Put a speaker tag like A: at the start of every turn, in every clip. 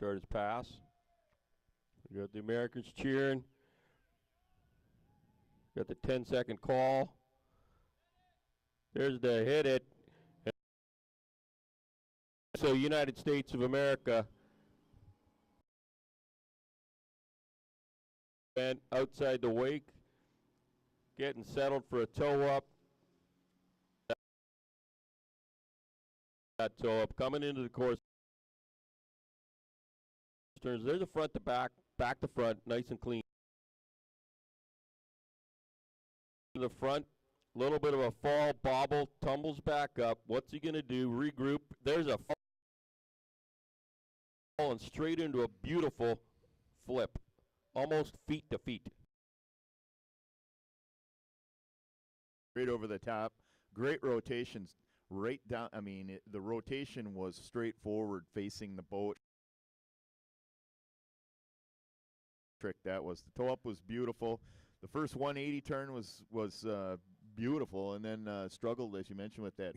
A: start his pass. We got the Americans cheering. Got the 10-second call. There's the hit it. So United States of America went outside the wake, getting settled for a toe up. That toe up coming into the course. There's a front to back, back to front, nice and clean. To the front, a little bit of a fall, bobble, tumbles back up. What's he going to do? Regroup. There's a fall and straight into a beautiful flip, almost feet to feet.
B: Right over the top. Great rotations right down. I mean, the rotation was straightforward facing the boat. Trick that was. The toe up was beautiful. The first 180 turn was beautiful, and then struggled, as you mentioned, with that.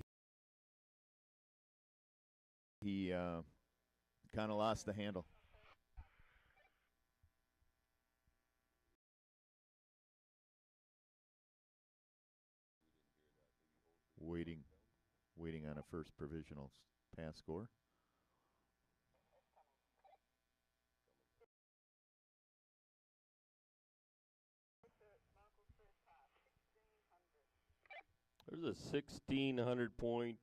B: He kind of lost the handle. Waiting on a first provisional pass score.
A: There's a 1,600-point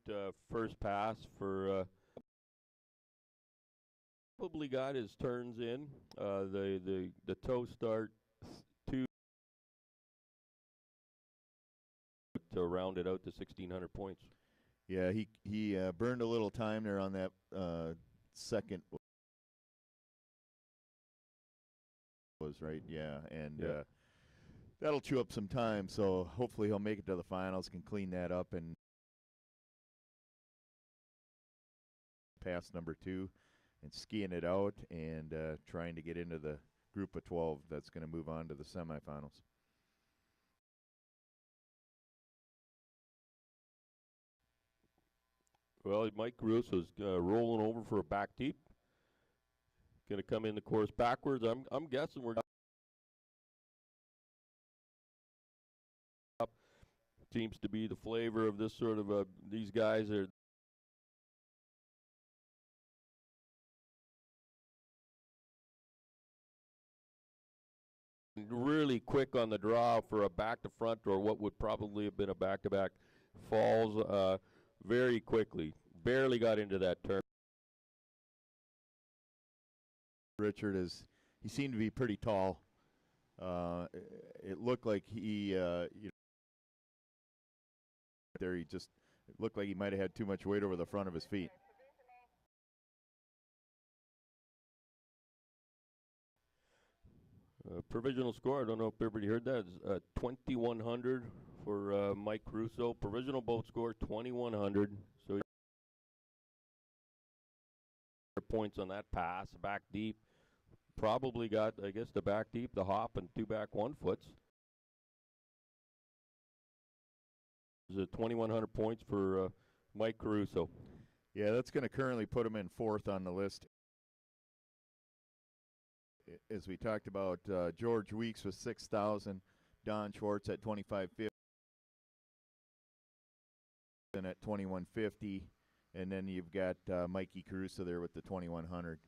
A: first pass for probably got his turns in. The toe start to round it out to 1,600 points.
B: Yeah, he burned a little time there on that second. Was right, yeah, and that'll chew up some time. So hopefully he'll make it to the finals, can clean that up, and pass number 2, and skiing it out, and trying to get into the group of 12 that's going to move on to the semifinals.
A: Well, Mike Russo's rolling over for a back deep. Going to come in the course backwards. I'm guessing we're up. Seems to be the flavor of this sort of these guys are. Really quick on the draw for a back to front, or what would probably have been a back to back falls very quickly. Barely got into that turn.
B: Richard he seemed to be pretty tall. It looked like he there he just it looked like he might have had too much weight over the front of his feet.
A: Provisional score, I don't know if everybody heard that, is 2,100 for Mike Russo. Provisional boat score, 2,100. So points on that pass, back deep. Probably got, I guess, the back deep, the hop, and 2 back 1-foots. There's 2,100 points for Mike Caruso.
B: Yeah, that's going to currently put him in 4th on the list. As we talked about, George Weeks with 6,000, Don Schwartz at 2,550, and at 2,150, and then you've got Mikey Caruso there with the 2,100.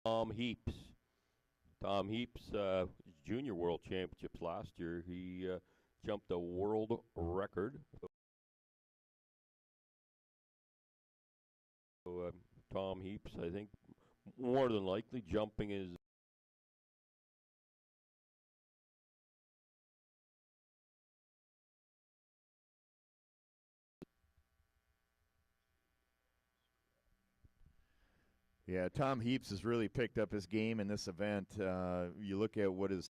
A: Tom Heaps, Junior World Championships last year. He jumped a world record. So, Tom Heaps, I think, more than likely jumping his
B: Yeah, Tom Heaps has really picked up his game in this event. You look at what is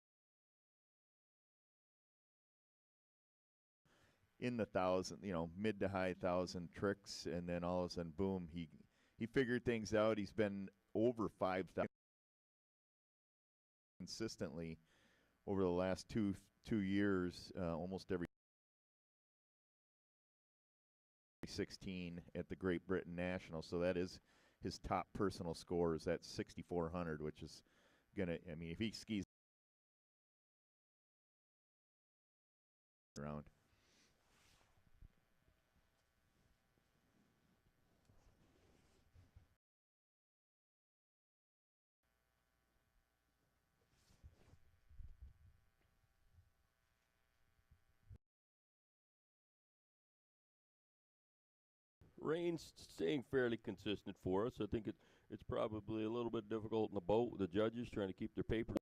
B: in the 1,000, mid to high 1,000 tricks, and then all of a sudden, boom, he figured things out. He's been over 5,000 consistently over the last two years, almost every 16 at the Great Britain National, so that is his top personal score is at 6,400, which is gonna. I mean, if he skis around.
A: Rain's staying fairly consistent for us. I think it's probably a little bit difficult in the boat with the judges trying to keep their paper.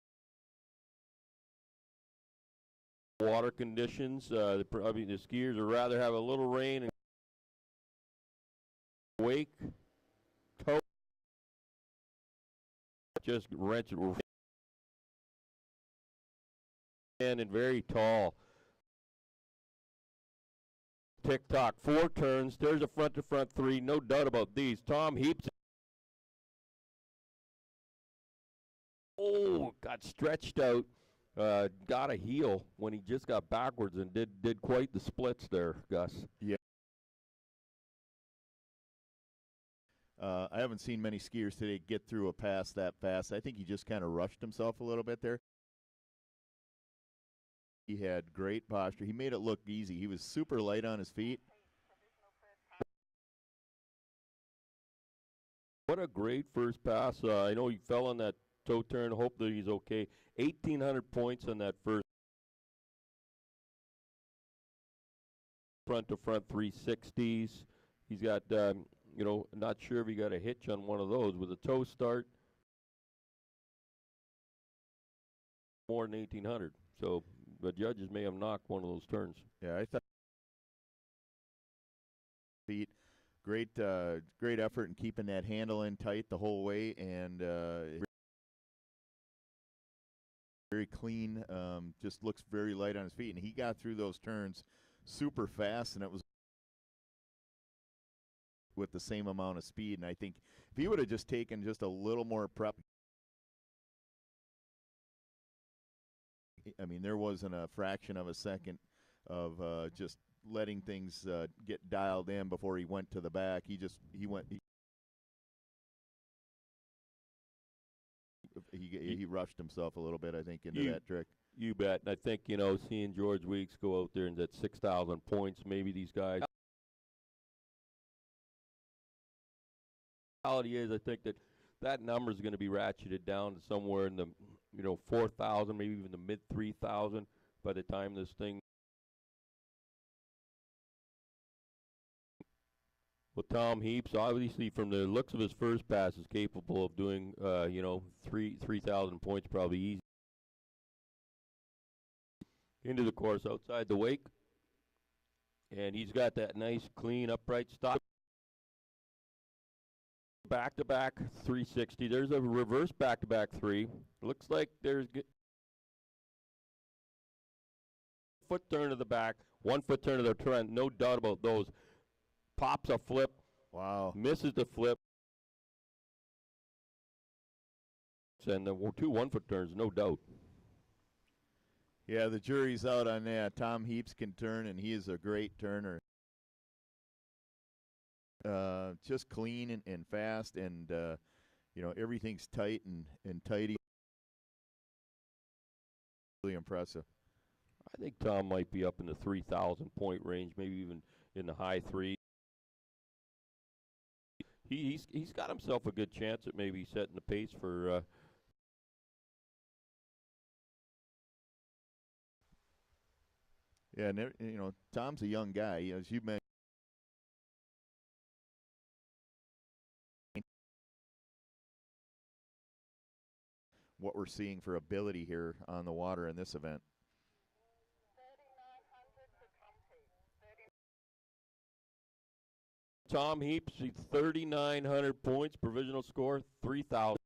A: Water conditions, the skiers would rather have a little rain and wake, toe, just wrench it in and very tall. Tick-tock, 4 turns. There's a front-to-front 3. No doubt about these. Tom Heaps. Oh, got stretched out. Got a heel when he just got backwards and did quite the splits there, Gus.
B: Yeah. I haven't seen many skiers today get through a pass that fast. I think he just kind of rushed himself a little bit there. He had great posture. He made it look easy. He was super light on his feet.
A: What a great first pass. I know he fell on that toe turn. Hope that he's okay. 1,800 points on that first front-to-front 360s. He's got, not sure if he got a hitch on one of those with a toe start. More than 1,800. So the judges may have knocked one of those turns.
B: Yeah, I thought feet. Great effort in keeping that handle in tight the whole way, and very clean. Just looks very light on his feet, and he got through those turns super fast, and it was with the same amount of speed. And I think if he would have just taken just a little more prep, I mean, there wasn't a fraction of a second of just letting things get dialed in before he went to the back. He rushed himself a little bit, I think, into that trick.
A: You bet. And I think, seeing George Weeks go out there and that 6,000 points, maybe these guys. The reality is, I think that number is going to be ratcheted down to somewhere in the 4,000, maybe even the mid 3,000 by the time this thing. Well, Tom Heaps, obviously, from the looks of his first pass, is capable of doing 3,000 points probably easy. Into the course outside the wake, and he's got that nice, clean, upright stop. Back-to-back 360. There's a reverse back-to-back 3. Looks like there's foot turn to the back, 1 foot turn to the front. No doubt about those. Pops a flip.
B: Wow.
A: Misses the flip. And the 2 1-foot turns, no doubt.
B: Yeah, the jury's out on that. Tom Heaps can turn, and he is a great turner. Just clean and fast, and everything's tight and tidy. Really impressive.
A: I think Tom might be up in the 3,000 point range, maybe even in the high 3s. He's got himself a good chance at maybe setting the pace for.
B: Yeah, and Tom's a young guy, as you mentioned. What we're seeing for ability here on the water in this event.
A: Tom Heaps, 3,900 points, provisional score 3,000.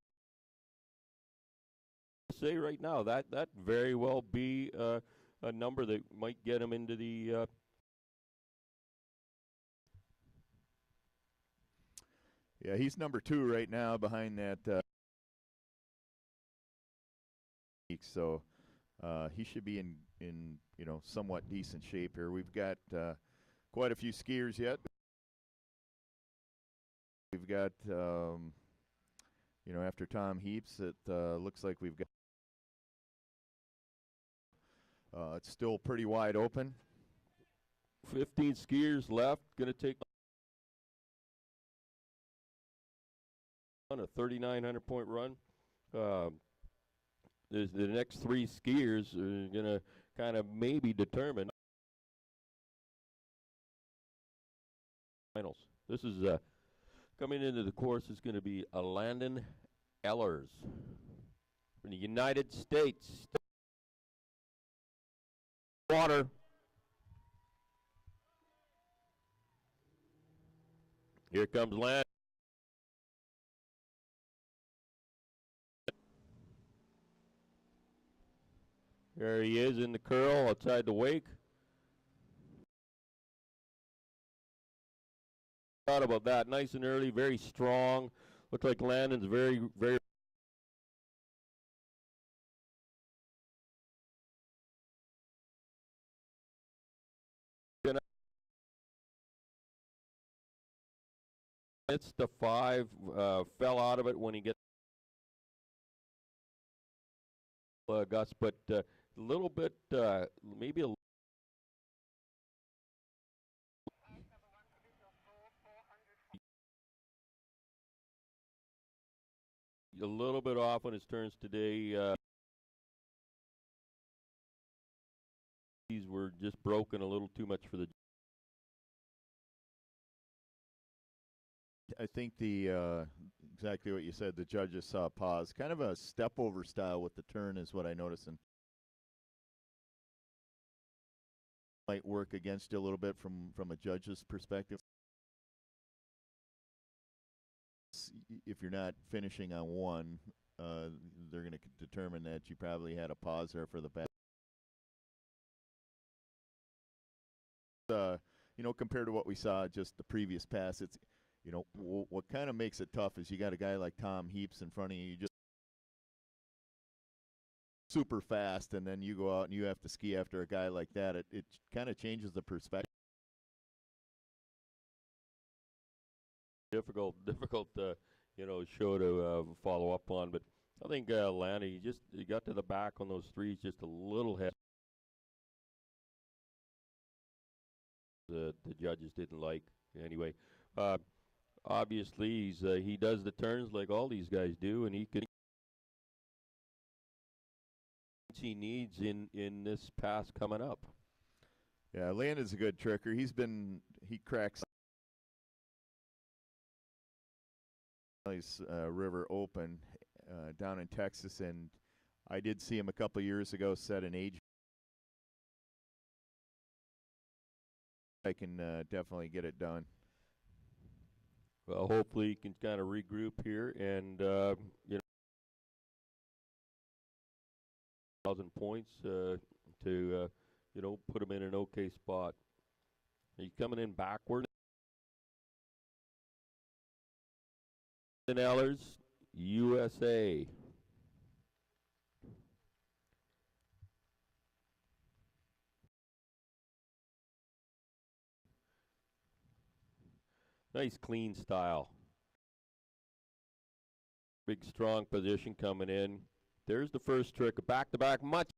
A: Say right now that very well be a number that might get him into the.
B: Yeah, he's number 2 right now behind that. So he should be in somewhat decent shape here. We've got quite a few skiers yet. got, after Tom Heaps, it looks like we've got. It's still pretty wide open.
A: 15 skiers left. Going to take on a 3,900-point run. The next three skiers are going to kind of maybe determine finals. This is coming into the course is going to be Landon Ehlers from the United States. Water. Here comes Landon. There he is in the curl outside the wake. Thought about that. Nice and early, very strong. Looks like Landon's very, very. It's the 5, fell out of it when he gets Gus, but a little bit, maybe a little bit off on his turns today. These were just broken a little too much for the.
B: I think the exactly what you said. The judges saw a pause, kind of a step over style with the turn, is what I noticed, and might work against you a little bit from a judge's perspective. If you're not finishing on one, they're going to determine that you probably had a pause there for the back. Compared to what we saw just the previous pass, it's. What kind of makes it tough is you got a guy like Tom Heaps in front of you, just super fast, and then you go out and you have to ski after a guy like that. It kind of changes the perspective.
A: Difficult, show to follow up on, but I think Lanny he got to the back on those threes just a little head. The judges didn't like anyway. Obviously, he does the turns like all these guys do, and he needs in this pass coming up.
B: Yeah, Landon's a good tricker. He cracks nice river open down in Texas, and I did see him a couple years ago set an age. I can definitely get it done.
A: Well, hopefully he can kind of regroup here and 1,000 points to put him in an okay spot. He's coming in backward. Ehlers, USA. Nice clean style. Big strong position coming in. There's the first trick, back-to-back, much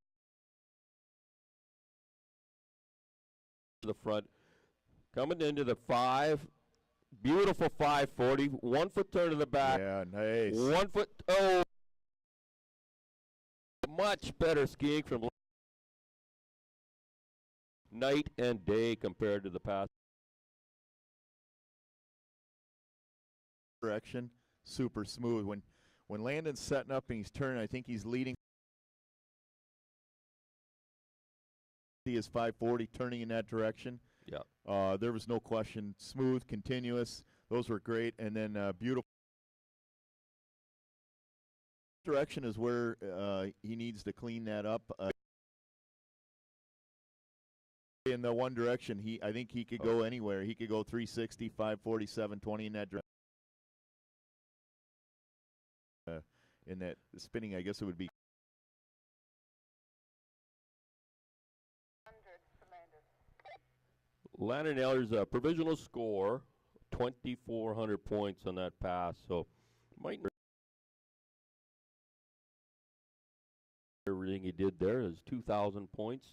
A: to the front. Coming into the 5, beautiful 540, 1 foot turn to the back.
B: Yeah, nice.
A: 1 foot, much better skiing from night and day compared to the past.
B: Direction, super smooth. When Landon's setting up and he's turning, I think he's leading. He is 540 turning in that direction.
A: Yeah.
B: There was no question. Smooth, continuous. Those were great. And then beautiful. Direction is where he needs to clean that up. In the one direction, I think he could go anywhere. He could go 360, 540, 720 in that direction. In that spinning, I guess it would be.
A: Landon Ehlers' provisional score, 2,400 points on that pass. So might everything he did there is 2,000 points.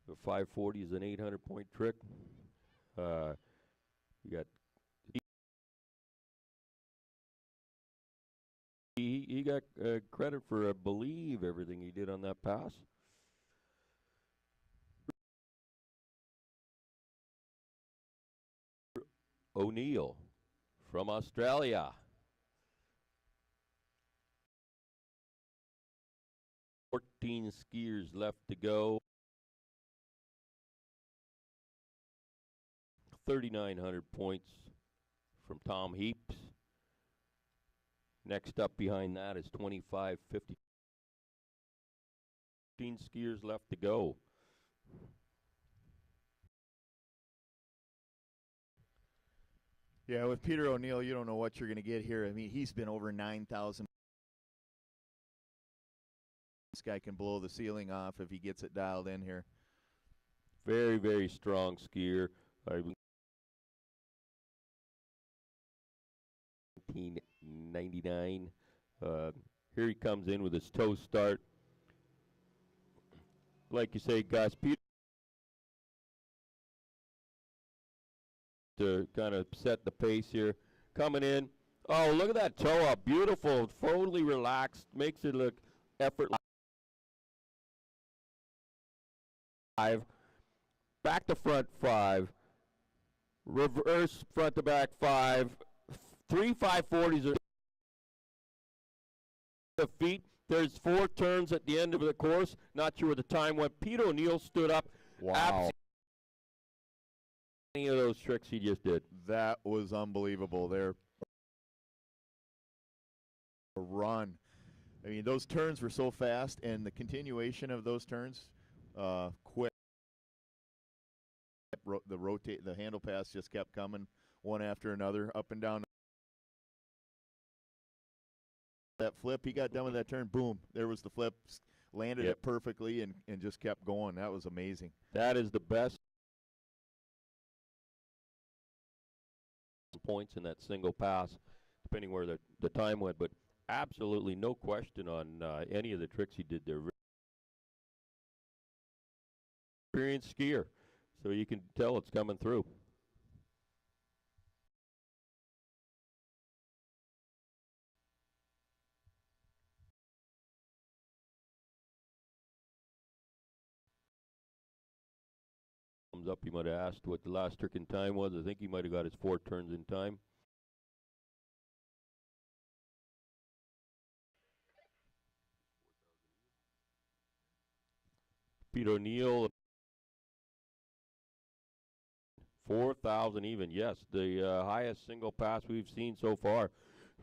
A: The 540 is an 800-point trick. You got he got credit for, I believe, everything he did on that pass. O'Neill from Australia. 14 skiers left to go. 3,900 points from Tom Heaps. Next up behind that is 2,550. 15 skiers left to go.
B: Yeah, with Peter O'Neill, you don't know what you're going to get here. I mean, he's been over 9,000. This guy can blow the ceiling off if he gets it dialed in here.
A: Very, very strong skier. 1999. Here he comes in with his toe start. Like you say, Gus, Peter to kind of set the pace here. Coming in. Oh, look at that toe up. Beautiful. Totally relaxed. Makes it look effortless. 5. Back to front 5. Reverse front to back 5. 3 540s are the feet. There's 4 turns at the end of the course. Not sure where the time went. Pete O'Neill stood up.
B: Wow.
A: Any of those tricks he just did.
B: That was unbelievable there. A run. I mean, those turns were so fast, and the continuation of those turns, quick. The handle pass just kept coming one after another, up and down. That flip, he got done with that turn, boom, there was the flip, landed it perfectly and just kept going. That was amazing.
A: That is the best points in that single pass, depending where the time went, but absolutely no question on any of the tricks he did there. Experienced skier, so you can tell it's coming through. Comes up, he might have asked what the last trick in time was. I think he might have got his 4 turns in time. Pete O'Neill, 4,000 even. Yes, the highest single pass we've seen so far.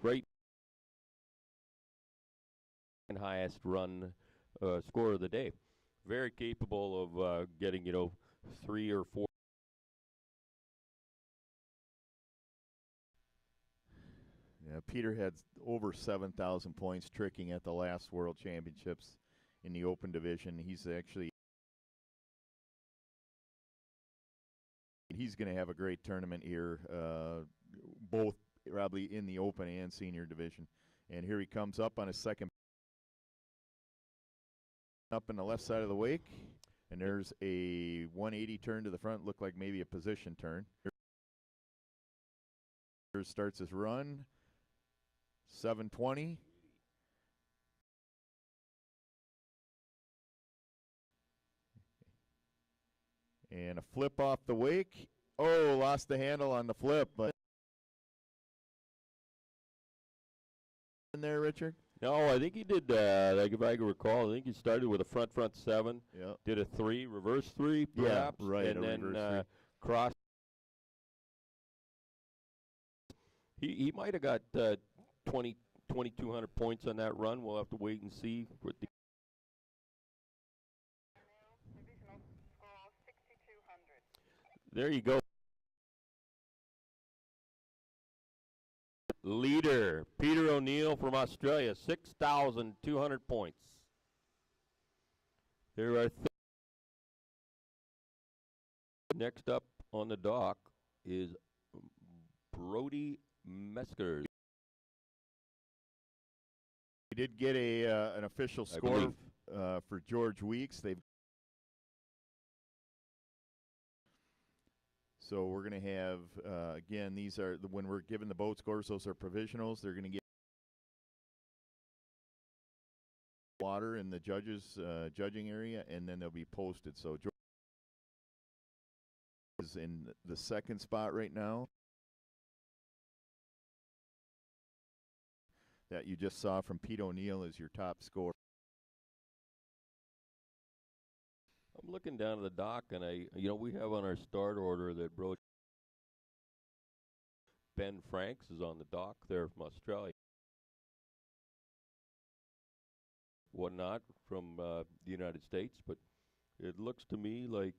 A: Right, and highest run score of the day. Very capable of getting 3 or 4.
B: Yeah, Peter had over 7,000 points tricking at the last World Championships in the open division. He's going to have a great tournament here, both probably in the open and senior division. And here he comes up on his second, up in the left side of the wake, and there's a 180 turn to the front, looked like maybe a position turn. Here starts his run, 720. And a flip off the wake. Oh, lost the handle on the flip, but in there, Richard?
A: No, I think he did, like if I can recall, I think he started with a front 7, did a 3, reverse 3 perhaps,
B: right,
A: and then cross. He might have got 2,200 points on that run. We'll have to wait and see. There you go. Leader, Peter O'Neill from Australia, 6,200 points. There are next up on the dock is Brody Mesker,
B: We did get an official
A: I
B: score
A: believe.
B: for George Weeks. So we're going to have, again, these are, when we're given the boat scores, those are provisionals. They're going to get water in the judges' judging area, and then they'll be posted. So George is in the second spot right now. That you just saw from Pete O'Neill as your top score.
A: I'm looking down at the dock, and we have on our start order that Ben Franks is on the dock there from Australia. Whatnot from the United States, but it looks to me like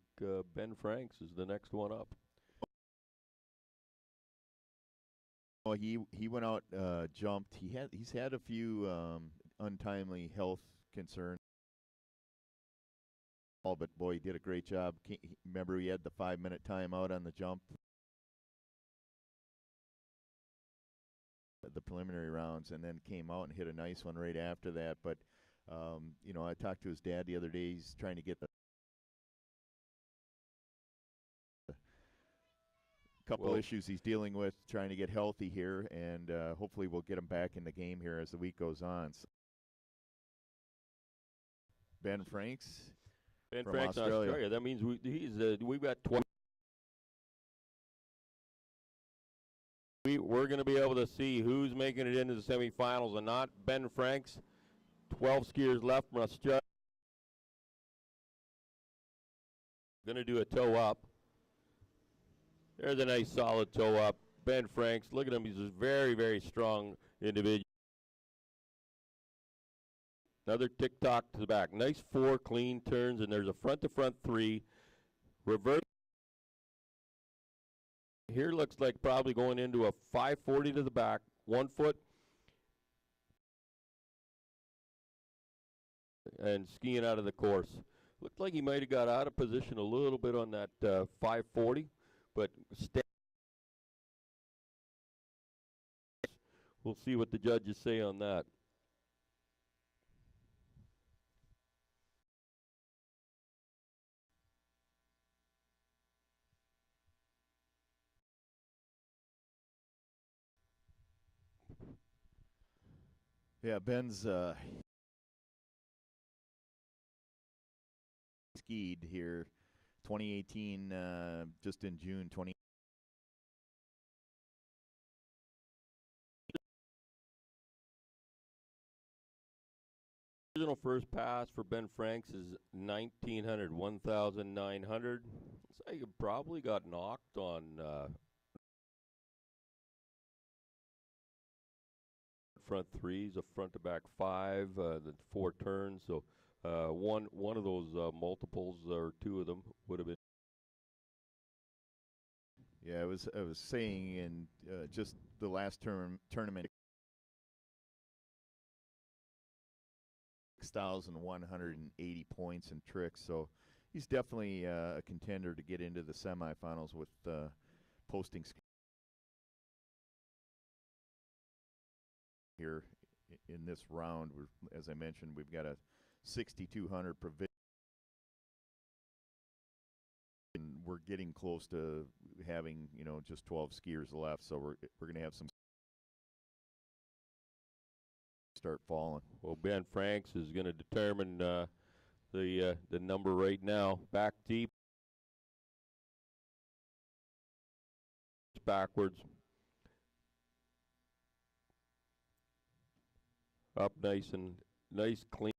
A: Ben Franks is the next one up.
B: Oh, he went out, jumped. He's had a few untimely health concerns. Oh, but boy, he did a great job. Remember, he had the 5-minute timeout on the jump, the preliminary rounds, and then came out and hit a nice one right after that. But I talked to his dad the other day. He's trying to get the couple issues he's dealing with, trying to get healthy here, and hopefully we'll get him back in the game here as the week goes on. So Ben Franks.
A: Ben
B: from
A: Franks, Australia. That means we've got 12. We're going to be able to see who's making it into the semifinals and not. Ben Franks, 12 skiers left from Australia. Going to do a toe up. There's a nice solid toe up. Ben Franks, look at him. He's a very, very strong individual. Another tick-tock to the back. Nice 4 clean turns, and there's a front-to-front 3. Reverse. Here looks like probably going into a 540 to the back. 1 foot. And skiing out of the course. Looked like he might have got out of position a little bit on that 540, but we'll see what the judges say on that.
B: Yeah, Ben's skied here 2018, just in June 20.
A: Original first pass for Ben Franks is 1,900, 1,900. Looks like he probably got knocked on front 3s, a front to back 5, the 4 turns. So one of those multiples or 2 of them would have been.
B: Yeah, I was saying in just the last tournament, 6,180 points in tricks. So he's definitely a contender to get into the semifinals with posting here in this round. As I mentioned, we've got a 6,200 provision. And we're getting close to having, just 12 skiers left, so we're going to have some start falling.
A: Well, Ben Franks is going to determine the number right now. Back deep, backwards, up nice clean.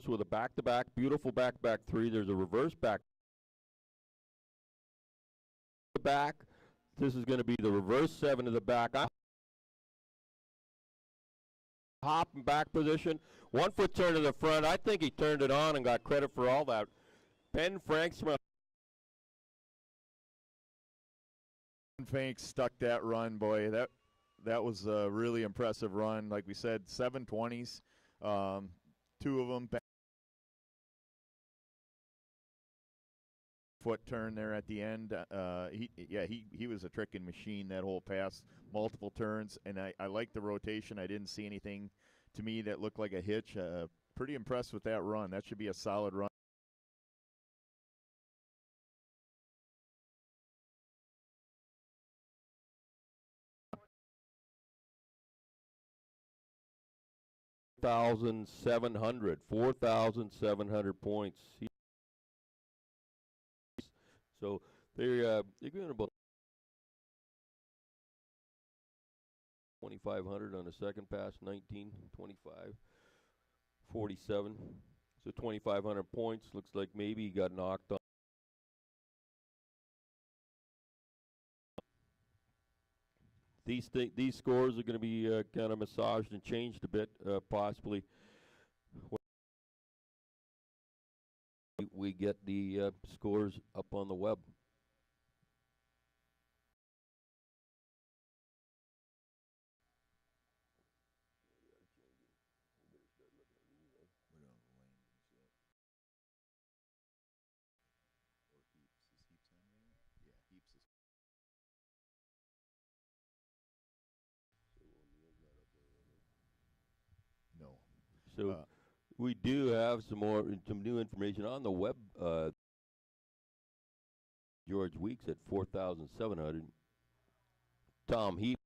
A: With a back-to-back, beautiful back-back 3. There's a reverse back. Back. This is going to be the reverse 7 to the back. Hop and back position. 1 foot turn to the front. I think he turned it on and got credit for all that. Ben Franks.
B: Franks stuck that run, boy. That was a really impressive run. Like we said, 720s. 2 of them foot turn there at the end. He was a tricking machine that whole pass, multiple turns, and I like the rotation. I didn't see anything to me that looked like a hitch. Pretty impressed with that run. That should be a solid run.
A: Four thousand seven hundred points. So they're going about 2,500 on the second pass, 19, 25, 47. So 2,500 points. Looks like maybe he got knocked on. These scores are going to be kind of massaged and changed a bit, possibly. We get the scores up on the web.
B: No.
A: So we do have some new information on the web. George Weeks at 4,700. Tom Heap,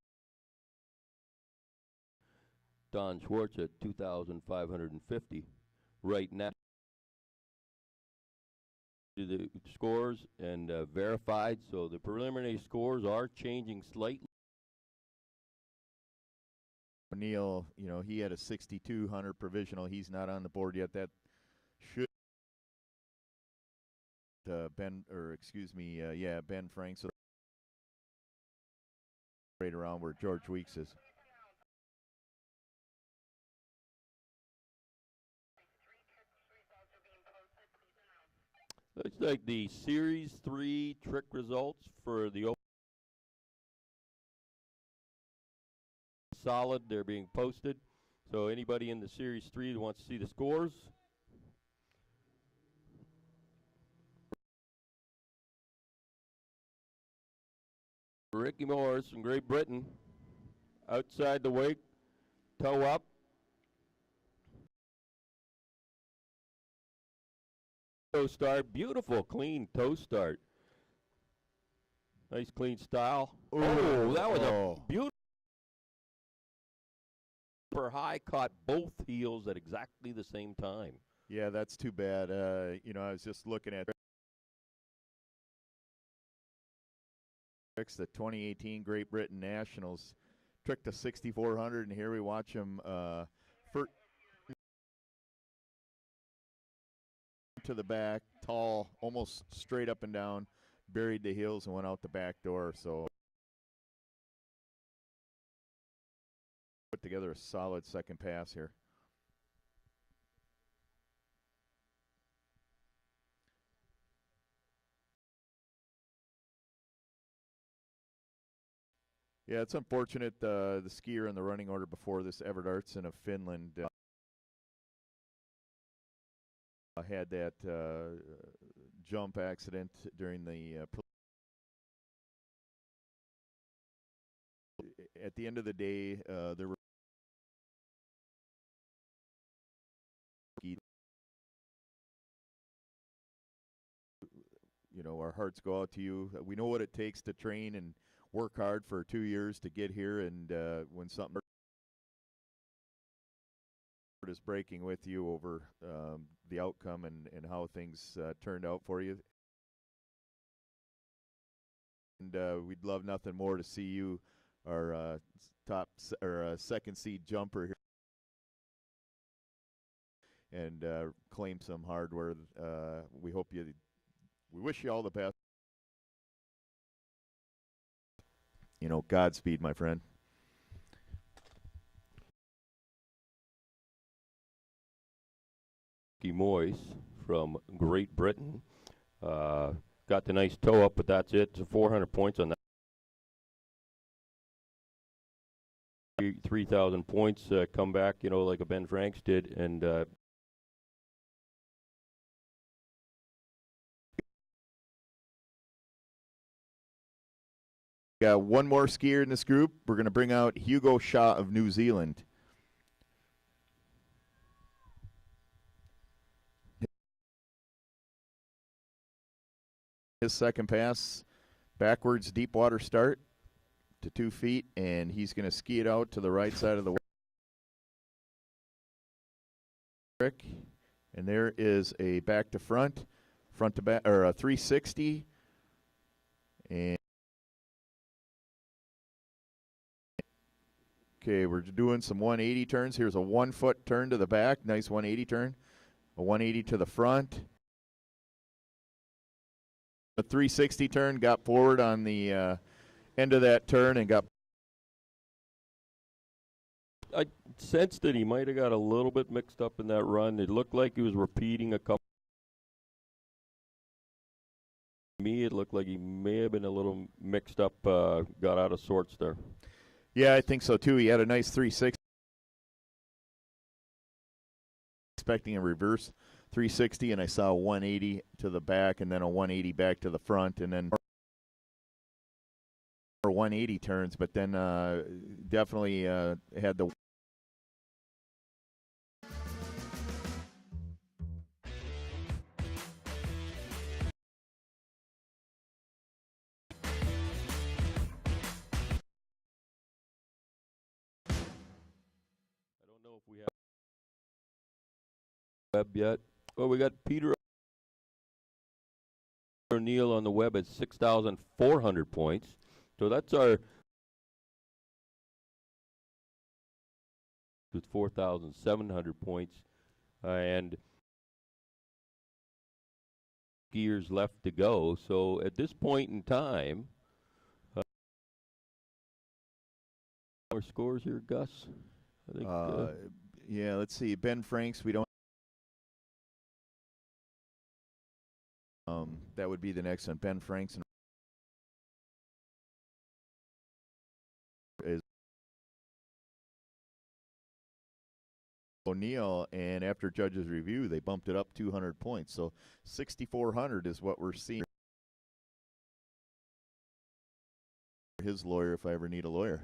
A: Don Schwartz at 2,550. Right now, the scores and verified. So the preliminary scores are changing slightly.
B: O'Neill, he had a 6,200 provisional. He's not on the board yet. That should Ben Frank. So right around where George Weeks is.
A: Looks like the Series 3 trick results for the solid. They're being posted. So anybody in the Series 3 that wants to see the scores. Ricky Morris from Great Britain. Outside the wake. Toe up. Toe start. Beautiful, clean toe start. Nice, clean style.
B: Ooh.
A: Oh, that was a beautiful. High caught both heels at exactly the same time.
B: Yeah, that's too bad. I was just looking at the 2018 Great Britain Nationals. Tricked to 6,400, and here we watch him to the back, tall, almost straight up and down, buried the heels and went out the back door. So put together a solid second pass here. Yeah, it's unfortunate the skier in the running order before this, Everett Artson of Finland, had that jump accident during the at the end of the day, there were our hearts go out to you. We know what it takes to train and work hard for 2 years to get here, and when something is breaking with you over the outcome and how things turned out for you. And we'd love nothing more to see you, our second seed jumper here, and claim some hardware. We wish you all the best. Godspeed, my friend.
A: Moyes from Great Britain. Got the nice toe up, but that's it. So 400 points on that. 3,000 points come back, like a Ben Franks did, and
B: got one more skier in this group. We're going to bring out Hugo Shaw of New Zealand. His second pass, backwards deep water start to 2 feet, and he's going to ski it out to the right side of the trick. And there is a back to front to back, or a 360. And okay, we're doing some 180 turns. Here's a 1 foot turn to the back, nice 180 turn. A 180 to the front. A 360 turn, got forward on the end of that turn and got.
A: I sensed that he might have got a little bit mixed up in that run. It looked like he was repeating a couple. To me, it looked like he may have been a little mixed up, got out of sorts there.
B: Yeah, I think so too. He had a nice 360. Expecting a reverse 360, and I saw a 180 to the back and then a 180 back to the front, and then 180 turns, but then definitely had the.
A: I don't know if we have web yet. Well, we got Peter O'Neill on the web at 6,400 points. So that's our with 4,700 points and skiers left to go. So at this point in time, our scores here, Gus. I think.
B: Yeah, let's see. Ben Franks, we don't. That would be the next one. Ben Franks is O'Neill, and after judges' review, they bumped it up 200 points. So 6,400 is what we're seeing. His lawyer, if I ever need a lawyer.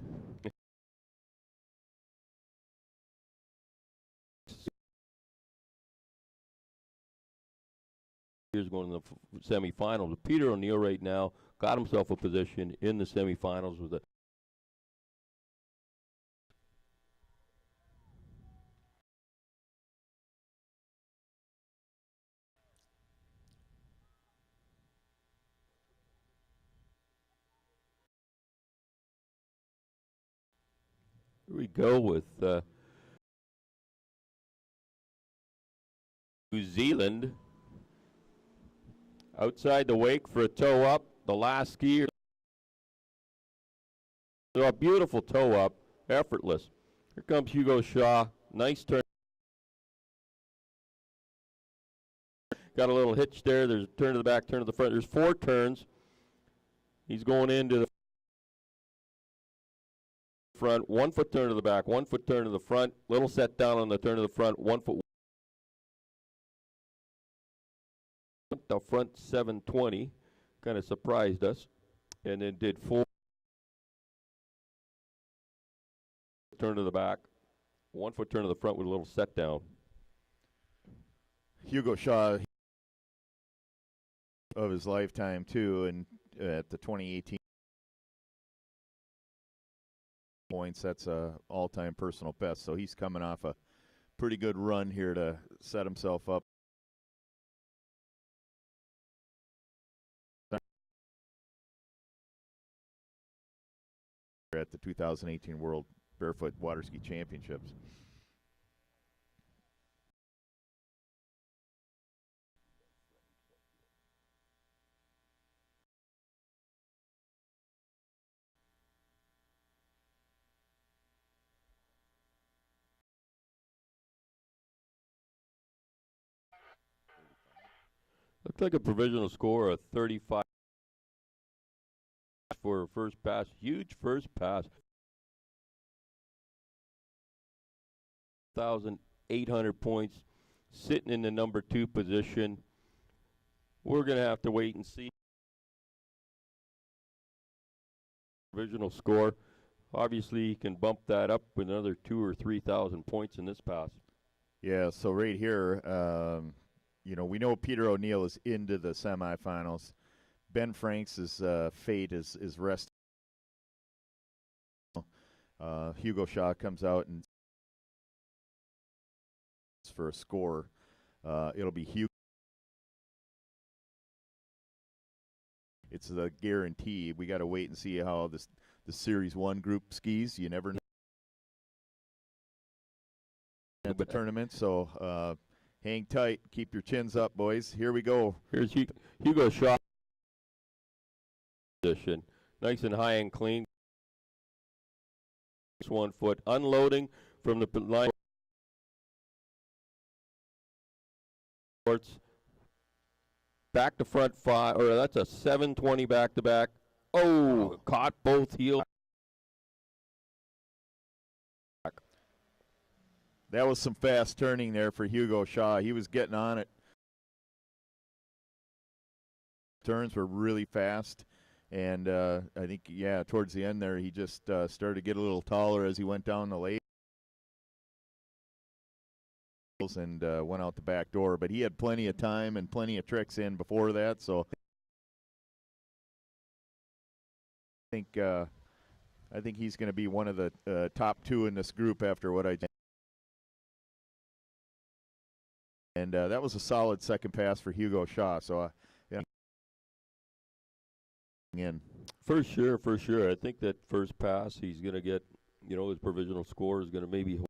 A: Here's going to the semifinals. Peter O'Neill right now got himself a position in the semifinals with a. Here we go with New Zealand outside the wake for a toe up. The last skier. So a beautiful toe up, effortless. Here comes Hugo Shaw. Nice turn. Got a little hitch there. There's a turn to the back, turn to the front. There's 4 turns. He's going into the front. 1 foot turn to the back, 1 foot turn to the front. Little set down on the turn to the front. 1 foot. The front 720 kind of surprised us, and then did 4 turn to the back, 1 foot turn to the front with a little set down.
B: Hugo Shaw of his lifetime too, and at the 2018 points, that's a all-time personal best. So he's coming off a pretty good run here to set himself up. At the 2018 World Barefoot Waterski Championships.
A: Looks like a provisional score of 35 for a first pass. Huge first pass. 1,800 points, sitting in the number 2 position. We're going to have to wait and see. provisional score. Obviously, he can bump that up with another 2,000 or 3,000 points in this pass.
B: Yeah, so right here, we know Peter O'Neill is into the semifinals. Ben Franks' fate is rest. Hugo Shaw comes out and for a score. It'll be Hugo. It's a guarantee. We got to wait and see how the Series 1 group skis. You never know at the tournament, so hang tight. Keep your chins up, boys. Here we go.
A: Here's Hugo Shaw position. Nice and high and clean. 1 foot. Unloading from the line. Back to front 5, or that's a 720 back to back. Oh, caught both heels.
B: That was some fast turning there for Hugo Shaw. He was getting on it. Turns were really fast, and I think, towards the end there, he just started to get a little taller as he went down the lane and went out the back door. But he had plenty of time and plenty of tricks in before that, so I think he's going to be one of the top 2 in this group after what I did. And that was a solid second pass for Hugo Shaw. So, in.
A: For sure. I think that first pass he's going to get, his provisional score is going to maybe